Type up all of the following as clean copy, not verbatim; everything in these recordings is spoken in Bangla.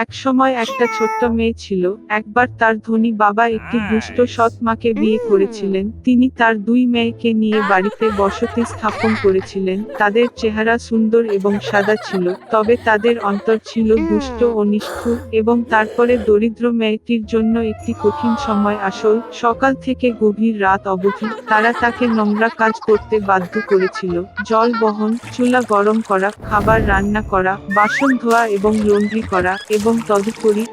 একসময় একটা ছোট্ট মেয়ে ছিল। একবার তার ধনী বাবা একটি দুষ্ট সৎ মাকে বিয়ে করেছিলেন। তিনি তার দুই মেয়েকে নিয়ে বাড়িতে বসতি স্থাপন করেছিলেন। তাদের চেহারা সুন্দর এবং সাদা ছিল, তবে তাদের অন্তর ছিল দুষ্ট ও নিষ্ঠুর। এবং তারপরে দরিদ্র মেয়েটির জন্য একটি কঠিন সময় আসল। সকাল থেকে গভীর রাত অবধি তারা তাকে নোংরা কাজ করতে বাধ্য করেছিল। জল বহন, চুলা গরম করা, খাবার রান্না করা, বাসন ধোয়া এবং লন্ড্রি করা, এবং তদুপরি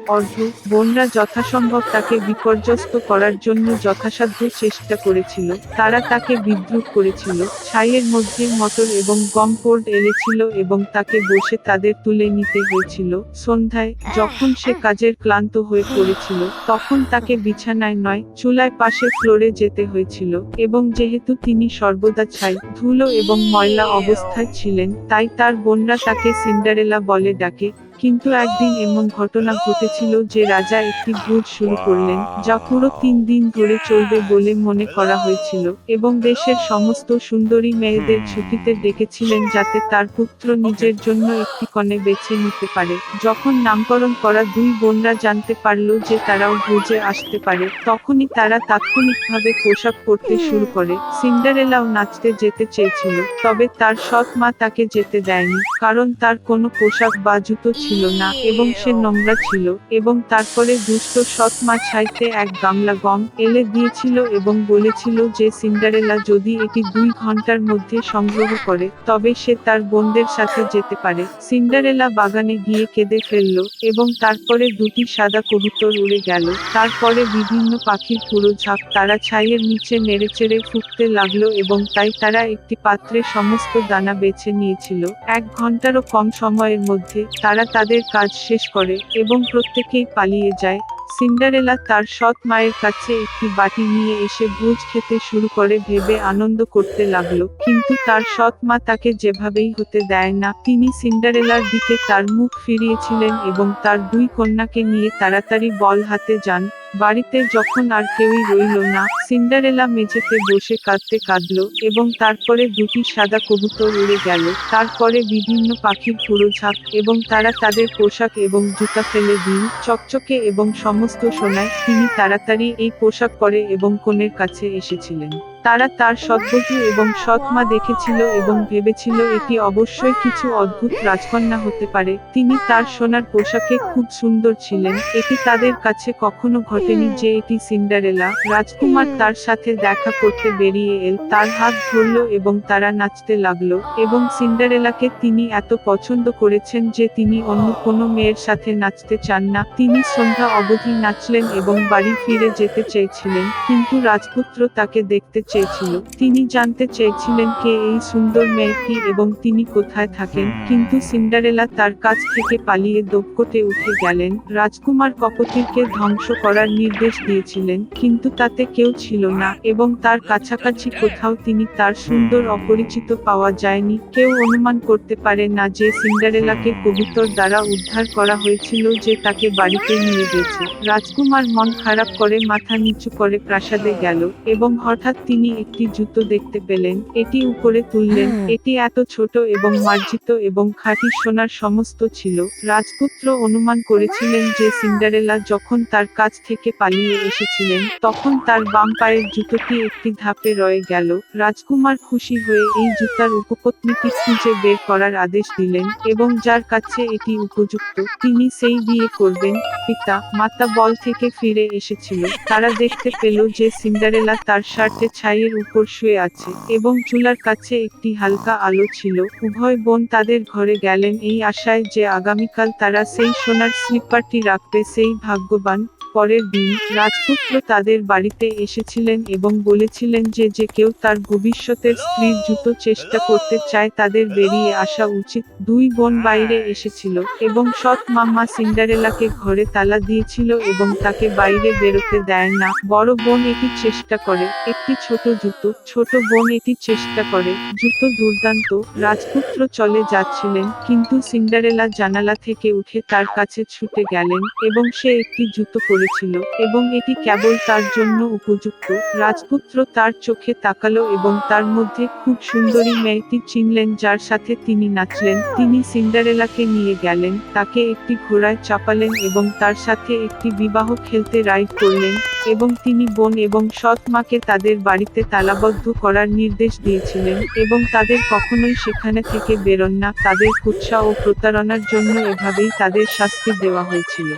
বোনরা যথাসম্ভব তাকে বিপর্যস্ত করার জন্য যথাসাধ্য চেষ্টা করেছিল। তারা তাকে বিদ্রূপ করেছিল। ছাইয়ের মধ্যে মটর এবং গম পোড় এলেছিল এবং তাকে বসে তাদের তুলে নিতে হয়েছিল। সন্ধ্যায়, যখন সে কাজের ক্লান্ত হয়ে পড়েছিল, তখন তাকে বিছানায় নয়, চুলায় পাশে ফ্লোরে যেতে হয়েছিল। এবং যেহেতু তিনি সর্বদা ছাই, ধুলো এবং ময়লা অবস্থায় ছিলেন, তাই তার বোনরা তাকে সিন্ডারেলা বলে ডাকে। কিন্তু একদিন এমন ঘটনা ঘটেছিল যে রাজা একটি ভোজ শুরু করলেন, যা পুরো 3 দিন ধরে চলবে বলে মনে করা হয়েছিল, এবং দেশের সমস্ত সুন্দরী মেয়েদের ছুটিতে ডেকেছিলেন যাতে তার পুত্র নিজের জন্য একটি কনে বেছে নিতে পারে। যখন নামকরণ করা দুই বোনরা জানতে পারল যে তারাও ভোজে আসতে পারে, তখনই তারা তাৎক্ষণিকভাবে পোশাক পরতে শুরু করে। সিন্ডারেলাও নাচতে যেতে চেয়েছিল, তবে তার সৎ মা তাকে যেতে দেয়নি, কারণ তার কোনো পোশাক বা জুতো ছিল না এবং সে নোংরা ছিল। এবং তারপরে দুষ্ট সৎ মা ছাইতে এক গামলা গম এলে দিয়েছিল এবং বলেছিল যে সিন্ডারেলা যদি এটি 2 ঘন্টার মধ্যে সংগ্রহ করে, তবে সে তার বোনদের সাথে যেতে পারে। সিন্ডারেলা বাগানে গিয়ে কেঁদে ফেলল, এবং তারপরে দুটি সাদা কবুতর উড়ে গেল। তারপরে বিভিন্ন পাখির পুরো ঝাঁক তারা ছাইয়ের নিচে নেড়েচেড়ে ফুঁকতে লাগলো, এবং তাই তারা একটি পাত্রে সমস্ত দানা বেছে নিয়েছিল। 1 ঘন্টারও কম সময়ের মধ্যে তারা তাদের কাজ শেষ করে, এবং প্রত্যেকেই পালিয়ে যায়। সিন্ডারেলা তার সৎ মায়ের কাছে একটি বাটি নিয়ে এসে ভোজ খেতে শুরু করে ভেবে আনন্দ করতে লাগলো, কিন্তু তার সৎ মা তাকে যেভাবেই হতে দেয় না। তিনি সিন্ডারেলার দিকে তার মুখ ফিরিয়েছিলেন এবং তার 2 কন্যাকে নিয়ে তাড়াতাড়ি বল হাতে যান। বাড়িতে যখন আর কেউই রইল না, সিন্ডারেলা মেঝেতে বসে কাঁদতে কাঁদল, এবং তারপরে দুটি সাদা কবুতর উড়ে গেল। তারপরে বিভিন্ন পাখির পুরো ঝাঁক, এবং তারা তাদের পোশাক এবং জুতা ফেলে দিন চকচকে এবং সমস্ত সোনায়। তিনি তাড়াতাড়ি এই পোশাক পরে এবং কনের কাছে এসেছিলেন। তারা তার সৎবধূ এবং সৎ মা দেখেছিল এবং ভেবেছিল এটি অবশ্যই কিছু অদ্ভুত রাজকন্যা হতে পারে। তিনি তার সোনার পোশাকে খুব সুন্দর ছিলেন। এটি তাদের কাছে কখনো ঘটেনি যে এটি সিন্ডারেলা। রাজকুমার তার সাথে দেখা করতে বেরিয়ে এল, তার হাত ধরল এবং তারা নাচতে লাগলো, এবং সিন্ডারেলাকে তিনি এত পছন্দ করেছেন যে তিনি অন্য কোনো মেয়ের সাথে নাচতে চান না। তিনি সন্ধ্যা অবধি নাচলেন এবং বাড়ি ফিরে যেতে চেয়েছিলেন, কিন্তু রাজপুত্র তাকে দেখতে চেয়েছিল। তিনি জানতে চেয়েছিলেন কে এই সুন্দর মেয়েটি এবং তিনি কোথায় থাকেন, কিন্তু সিন্ডারেলা তার কাছ থেকে পালিয়ে দোপকোটে উঠে গেলেন। রাজকুমার কপোতিরকে ধ্বংস করার নির্দেশ দিয়েছিলেন, কিন্তু তাতে কেউ ছিল না, এবং তার কাছাকাছি কোথাও তিনি তার সুন্দর অপরিচিত পাওয়া যায়নি। কেউ অনুমান করতে পারে না যে সিন্ডারেলাকে কবুতর দ্বারা উদ্ধার করা হয়েছিল যে তাকে বাড়িতে নিয়ে গেছে। রাজকুমার মন খারাপ করে মাথা নিচু করে প্রাসাদে গেল, এবং হঠাৎ তিনি একটি জুতো দেখতে পেলেন। এটি উপরে তুললেন। এটি এত ছোট এবং মার্জিত এবং খাঁটি সোনার সমস্ত ছিল। রাজপুত্র অনুমান করেছিলেন যে সিন্ডারেলা যখন তার কাছ থেকে পালিয়ে এসেছিলেন, তখন তার বাম পায়ের জুতোটি একটি ধাপে রয়ে গেল। রাজকুমার খুশি হয়ে এই জুতার উপপত্নীটি খুঁজে বের করার আদেশ দিলেন, এবং যার কাছে এটি উপযুক্ত তিনি সেই বিয়ে করবেন। পিতা মাতা বল থেকে ফিরে এসেছিল। তারা দেখতে পেল যে সিন্ডারেলা তার শার্টে ছাইয়ের উপর শুয়ে আছে, এবং চুলার কাছে একটি হালকা আলো ছিল। উভয় বোন তাদের ঘরে গেলেন এই আশায় যে আগামীকাল তারা সেই সোনার স্লিপারটি রাখবে। সেই ভাগ্যবান। পরের দিন, রাজপুত্র তাদের বাড়িতে এসেছিলেন এবং বলেছিলেন যে যে কেউ তার ভবিষ্যতের স্ত্রীর জুতো চেষ্টা করতে চায় তাদের বেরিয়ে আসা উচিত। 2 বোন বাইরে এসেছিল, এবং সৎ মামা সিন্ডারেলাকে ঘরে তালা দিয়েছিল এবং তাকে বাইরে বেরোতে দেয় না। বড় বোন এটি চেষ্টা করে, একটি ছোট জুতো। ছোট বোন এটি চেষ্টা করে, জুতো দুর্দান্ত। রাজপুত্র চলে যাচ্ছিলেন, কিন্তু সিন্ডারেলা জানালা থেকে উঠে তার কাছে ছুটে গেলেন, এবং সে একটি জুতো পরে করেছিল এবং এটি কেবল তার জন্য উপযুক্ত। রাজপুত্র তার চোখে তাকালো এবং তার মধ্যে খুব সুন্দরী মেয়েটি চিনলেন যার সাথে তিনি নাচলেন। তিনি সিন্ডারেলাকে নিয়ে গেলেন, তাকে একটি ঘোড়ায় চাপালেন এবং তার সাথে একটি বিবাহ খেলতে রাইড করলেন এবং তিনি বোন এবং সৎ মাকে তাদের বাড়িতে তালাবদ্ধ করার নির্দেশ দিয়েছিলেন এবং তাদের কখনোই সেখানে থেকে বেরোন না। তাদের কুৎসা ও প্রতারণার জন্য এভাবেই তাদের শাস্তি দেওয়া হয়েছিল।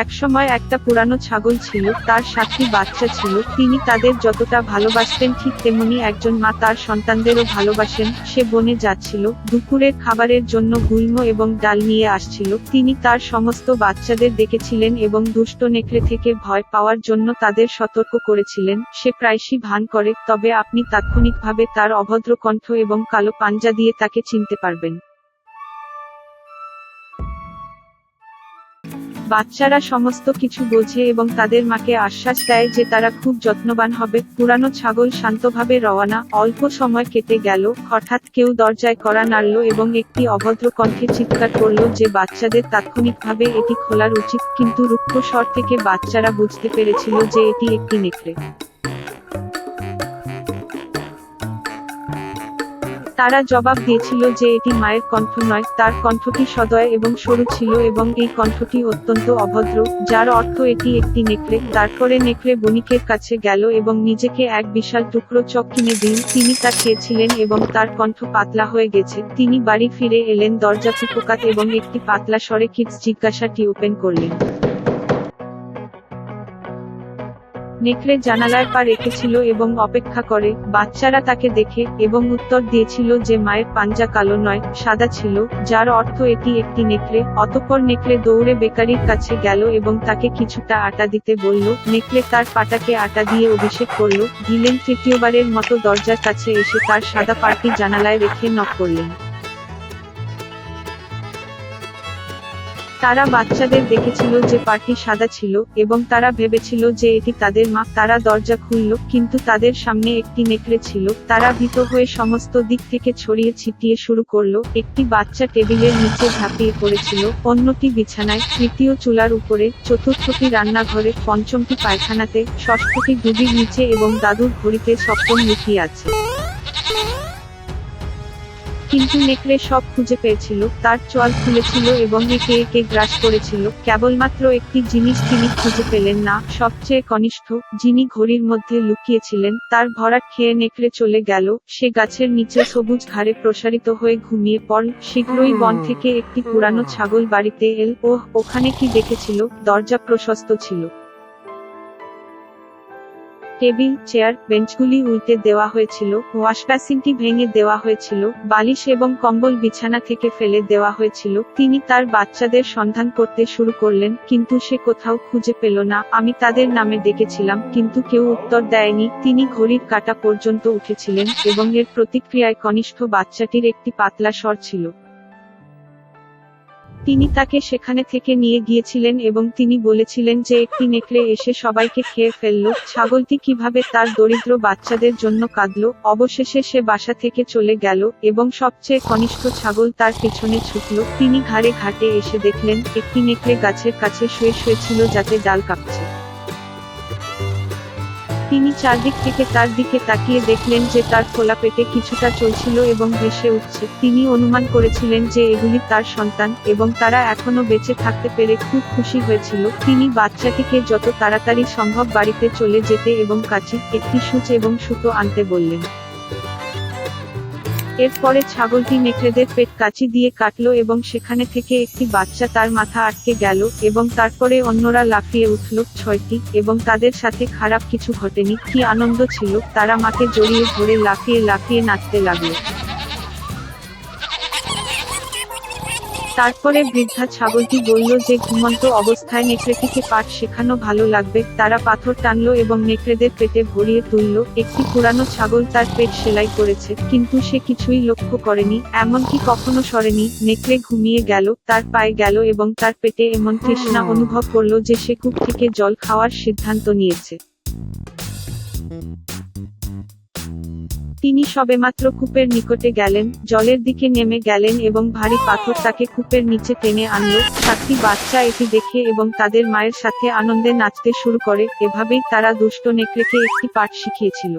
একসময় একটা পুরানো ছাগল ছিল, তার 7টি বাচ্চা ছিল। তিনি তাদের যতটা ভালোবাসতেন ঠিক তেমনি একজন মা তার সন্তানদেরও ভালোবাসেন। সে বনে যাচ্ছিল, দুপুরের খাবারের জন্য গুল্ম এবং ডাল নিয়ে আসছিল। তিনি তার সমস্ত বাচ্চাদের ডেকেছিলেন এবং দুষ্ট নেকড়ে থেকে ভয় পাওয়ার জন্য তাদের সতর্ক করেছিলেন। সে প্রায়শই ভান করে, তবে আপনি তাৎক্ষণিকভাবে তার অভদ্র কণ্ঠ এবং কালো পাঞ্জা দিয়ে তাকে চিনতে পারবেন। বাচ্চারা সমস্ত কিছু বোঝে এবং তাদের মাকে আশ্বাস দেয় যে তারা খুব যত্নবান হবে। পুরানো ছাগল শান্তভাবে রওনা। অল্প সময় কেটে গেল, হঠাৎ কেউ দরজায় কড়া নাড়ল এবং একটি অভদ্র কণ্ঠে চিৎকার করল যে বাচ্চাদের তাৎক্ষণিকভাবে এটি খোলার উচিত, কিন্তু রুক্ষ স্বর থেকে বাচ্চারা বুঝতে পেরেছিল যে এটি একটি নেকড়ে। তারা জবাব দিয়েছিল যে এটি মায়ের কণ্ঠ নয়, তার কণ্ঠটি সদয় এবং সরু ছিল এবং এই কণ্ঠটি অত্যন্ত অভদ্র, যার অর্থ এটি একটি নেকড়ে। তারপরে নেকড়ে বণিকের কাছে গেল এবং নিজেকে এক বিশাল টুকরো চক কিনে দিন। তিনি তা খেয়েছিলেন এবং তার কণ্ঠ পাতলা হয়ে গেছে। তিনি বাড়ি ফিরে এলেন, দরজা টুকোকাত এবং একটি পাতলা স্বরে কিডস জিজ্ঞাসাটি ওপেন করলেন। নেকড়ে জানালার পা রেখেছিল এবং অপেক্ষা করে। বাচ্চারা তাকে দেখে এবং উত্তর দিয়েছিল যে মায়ের পাঞ্জা কালো নয়, সাদা ছিল, যার অর্থ এটি একটি নেকড়ে। অতঃপর নেকড়ে দৌড়ে বেকারির কাছে গেল এবং তাকে কিছুটা আটা দিতে বলল। নেকড়ে তার পাটাকে আটা দিয়ে অভিষেক করল। গিলেন তৃতীয়বারের মতো দরজার কাছে এসে তার সাদা পাটি জানালায় রেখে নক করলেন। তারা বাচ্চাদের দেখেছিল যে পাটি সাদা ছিল এবং তারা ভেবেছিল যে এটি তাদের মা। তারা দরজা খুলল, কিন্তু তাদের সামনে একটি নেকড়ে ছিল। তারা ভীত হয়ে সমস্ত দিক থেকে ছড়িয়ে ছিটিয়ে শুরু করলো। একটি বাচ্চা টেবিলের নিচে ঝাঁপিয়ে পড়েছিল, অন্যটি বিছানায়, তৃতীয় চুলার উপরে, চতুর্থটি রান্নাঘরে, পঞ্চমটি পায়খানাতে, ষষ্ঠটি ডুবির নিচে এবং দাদুর ঘড়িতে সপ্তম লুকিয়ে আছে। কিন্তু নেকড়ে সব খুঁজে পেয়েছিল, তার চোয়াল খুলেছিল এবং একে একে গ্রাস করেছিল। কেবলমাত্র একটি জিনিস তিনি খুঁজে পেলেন না, সবচেয়ে কনিষ্ঠ, যিনি ঘড়ির মধ্যে লুকিয়েছিলেন। তার ভরাট খেয়ে নেকড়ে চলে গেল। সে গাছের নিচে সবুজ ঘাড়ে প্রসারিত হয়ে ঘুমিয়ে পড়ল। শীঘ্রই বন থেকে একটি পুরানো ছাগল বাড়িতে এল। ওখানে কি দেখেছিল? দরজা প্রশস্ত ছিল। টেবিল, চেয়ার, বেঞ্চগুলি উল্টে দেওয়া হয়েছিল, ওয়াশবেসিনটি ভেঙে দেওয়া হয়েছিল, বালিশ এবং কম্বল বিছানা থেকে ফেলে দেওয়া হয়েছিল। তিনি তার বাচ্চাদের সন্ধান করতে শুরু করলেন, কিন্তু সে কোথাও খুঁজে পেল না। আমি তাদের নামে ডেকেছিলাম, কিন্তু কেউ উত্তর দেয়নি। তিনি ঘড়ির কাঁটা পর্যন্ত উঠেছিলেন এবং এর প্রতিক্রিয়ায় কনিষ্ঠ বাচ্চাটির একটি পাতলা স্বর ছিল। তিনি তাকে সেখানে থেকে নিয়ে গিয়েছিলেন এবং তিনি বলেছিলেন যে একটি নেকড়ে এসে সবাইকে খেয়ে ফেলল। ছাগলটি কিভাবে তার দরিদ্র বাচ্চাদের জন্য কাঁদল। অবশেষে সে বাসা থেকে চলে গেল এবং সবচেয়ে কনিষ্ঠ ছাগল তার পিছনে ছুটল। তিনি ঘাড়ে ঘাটে এসে দেখলেন একটি নেকড়ে গাছের কাছে শুয়েছিল যাতে ডাল কাঁপছে। তিনি চারদিক থেকে তার দিকে তাকিয়ে দেখলেন যে তার খোলা পেটে কিছুটা চলছিল এবং ভেসে উঠছে। তিনি অনুমান করেছিলেন যে এগুলি তার সন্তান এবং তারা এখনো বেঁচে থাকতে পেরে খুব খুশি হয়েছিল। তিনি বাচ্চাটিকে যত তাড়াতাড়ি সম্ভব বাড়িতে চলে যেতে এবং কাঁচি, একটি সূচ এবং সুতো আনতে বললেন। এরপরে ছাগলটি নেকড়েদের পেট কাঁচি দিয়ে কাটল এবং সেখানে থেকে একটি বাচ্চা তার মাথা আটকে গেল এবং তারপরে অন্যরা লাফিয়ে উঠল। 6টি, এবং তাদের সাথে খারাপ কিছু ঘটেনি। কি আনন্দ ছিল! তারা মাকে জড়িয়ে ধরে লাফিয়ে লাফিয়ে নাচতে লাগল। তারপরে বৃদ্ধা ছাগলটি বলল যে ঘুমন্ত অবস্থায় নেকড়েটিকে পাঠ শেখানো ভালো লাগবে। তারা পাথর টানলো এবং নেকড়েদের পেটে ভরিয়ে তুলল। একটি পুরানো ছাগল তার পেট সেলাই করেছে, কিন্তু সে কিছুই লক্ষ্য করেনি, এমনকি কখনো সরেনি। নেকড়ে ঘুমিয়ে গেল, তার পায়ে গেল এবং তার পেটে এমন তৃষ্ণা অনুভব করলো যে সে কূপ থেকে জল খাওয়ার সিদ্ধান্ত নিয়েছে। তিনি সবেমাত্র কূপের নিকটে গেলেন, জলের দিকে নেমে গেলেন এবং ভারী পাথর তাকে কূপের নিচে টেনে আনলো। 7টি বাচ্চা এটি দেখে এবং তাদের মায়ের সাথে আনন্দে নাচতে শুরু করে। এভাবেই তারা দুষ্ট নেকড়েকে একটি পাঠ শিখিয়েছিল।